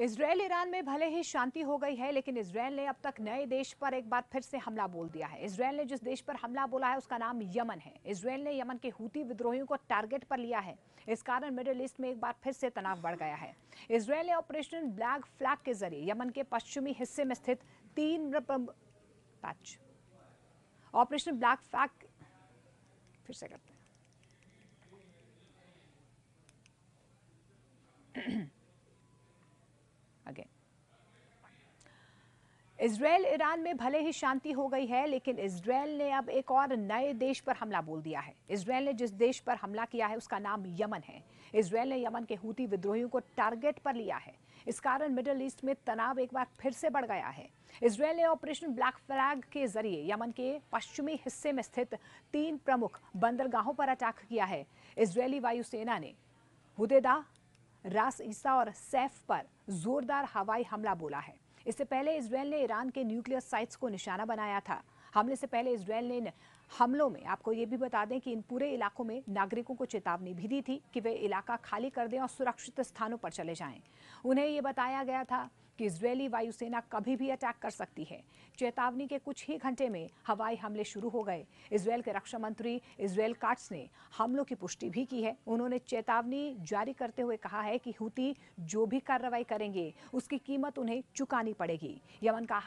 Israel Iran में भले ही शांति हो गई है, लेकिन इजरायल ने अब तक नए देश पर एक बार फिर से हमला बोल दिया है। इजरायल ने जिस देश पर हमला बोला है उसका नाम यमन है। इजरायल ने यमन के हूती विद्रोहियों को टारगेट पर लिया है। इस कारण मिडिल ईस्ट में एक बार फिर से तनाव बढ़ गया है। इजरायल ने ऑपरेशन ब्लैक फ्लैग के जरिए यमन के पश्चिमी हिस्से में स्थित ऑपरेशन ब्लैक फ्लैग फिर से करते हैं इजरायल ईरान में भले ही शांति हो गई है, लेकिन इजरायल ने अब एक और नए देश पर हमला बोल दिया है। इजरायल ने जिस देश पर हमला किया है उसका नाम यमन है। इजरायल ने यमन के हूती विद्रोहियों को टारगेट पर लिया है। इस कारण मिडिल ईस्ट में तनाव एक बार फिर से बढ़ गया है। इजरायल ने ऑपरेशन ब्लैक फ्लैग के जरिए यमन के पश्चिमी हिस्से में स्थित 3 प्रमुख बंदरगाहों पर अटैक किया है। इजरायली वायुसेना ने हुदैदा, रास ईसा और सैफ पर जोरदार हवाई हमला बोला है। इससे पहले इजरायल ने ईरान के न्यूक्लियर साइट्स को निशाना बनाया था। हमले से पहले इजरायल ने इन हमलों में, आपको ये भी बता दें कि इन पूरे इलाकों में नागरिकों को चेतावनी भी दी थी कि वे इलाका खाली कर दें और सुरक्षित स्थानों पर चले जाएं। उन्हें ये बताया गया था कि इजरायली वायुसेना कभी भी अटैक कर सकती है। चेतावनी के कुछ ही घंटे में हवाई हमले शुरू हो गए। इजरायल के रक्षा मंत्री इजराइल काट्स ने हमलों की पुष्टि भी की है। उन्होंने चेतावनी जारी करते हुए कहा है कि हूती जो भी कार्रवाई करेंगे उसकी कीमत उन्हें चुकानी पड़ेगी। यमन का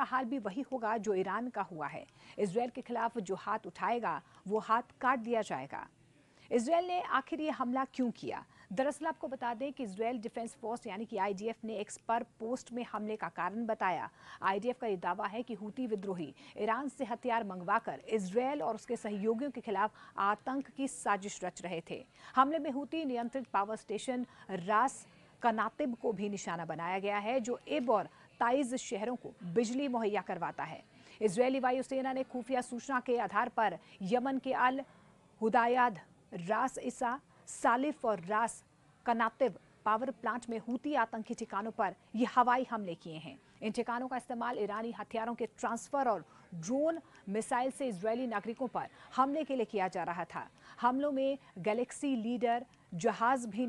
हाल भी वही होगा जो ईरान का हुआ है। इजरायल के खिलाफ जो हाथ उठाएगा वो हाथ काट दिया जाएगा। इजरायल ने आखिर ये हमला क्यों किया? दरअसल आपको बता दें कि इजरायल डिफेंस फोर्स यानी कि आईडीएफ ने एक्स पर पोस्ट में हमले का कारण बताया। आईडीएफ का ये दावा है कि हूती विद्रोही ईरान से हथियार मंगवाकर इजरायल और उसके सहयोगियों के खिलाफ आतंक की साजिश रच रहे थे। हमले में हूती नियंत्रित पावर स्टेशन रास कनातिब को भी निशाना बनाया गया है, जो एब और ताइज शहरों को बिजली मुहैया करवाता है। इजरायली वायुसेना ने खुफिया सूचना के आधार पर यमन के अल हुदायद, रास ईसा, सालिफ और रास कनातिब पावर प्लांट में हूती आतंकी ठिकानों पर ये हवाई हमले किए हैं। इन ठिकानों का इस्तेमाल ईरानी हथियारों के ट्रांसफर और ड्रोन मिसाइल से इजरायली नागरिकों पर हमले के लिए किया जा रहा था। हमलों में गैलेक्सी लीडर जहाज भी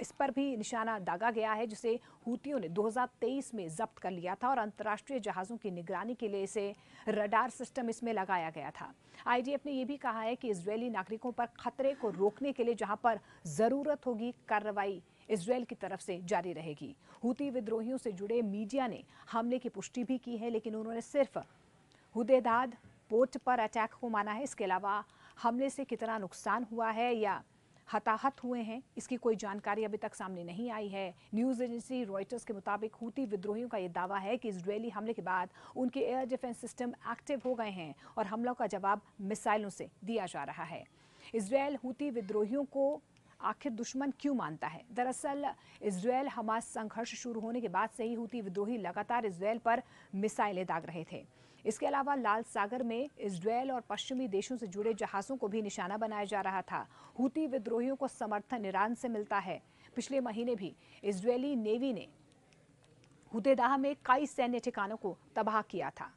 इस पर भी निशाना दागा गया है, जिसे हूतियों ने 2023 में जब्त कर लिया था और अंतर्राष्ट्रीय जहाजों की निगरानी के लिए इसे रडार सिस्टम इसमें लगाया गया था। आईडीएफ ने यह भी कहा है कि इजरायली नागरिकों पर खतरे को रोकने के लिए जहां पर जरूरत होगी कार्रवाई इजरायल की तरफ से जारी रहेगी। हूती विद्रोहियों से जुड़े मीडिया ने हमले की पुष्टि भी की है, लेकिन उन्होंने सिर्फ हुदैदाद पोर्ट पर अटैक को माना है। इसके अलावा हमले से कितना नुकसान हुआ है या हताहत हुए हैं, इसकी कोई जानकारी अभी तक सामने नहीं आई है। न्यूज एजेंसी रॉयटर्स के मुताबिक हूती विद्रोहियों का यह दावा है कि इजरायली हमले के बाद उनके एयर डिफेंस सिस्टम एक्टिव हो गए हैं और हमलों का जवाब मिसाइलों से दिया जा रहा है। इजरायल हूती विद्रोहियों को आखिर दुश्मन क्यों मानता है? दरअसल इजरायल हमास संघर्ष शुरू होने के बाद से ही हूती विद्रोही लगातार इजरायल पर मिसाइलें दाग रहे थे। इसके अलावा लाल सागर में इजरायल और पश्चिमी देशों से जुड़े जहाजों को भी निशाना बनाया जा रहा था। हूती विद्रोहियों को समर्थन ईरान से मिलता है। पिछले महीने भी इजरायली नेवी ने हुदैदा में कई सैन्य ठिकानों को तबाह किया था।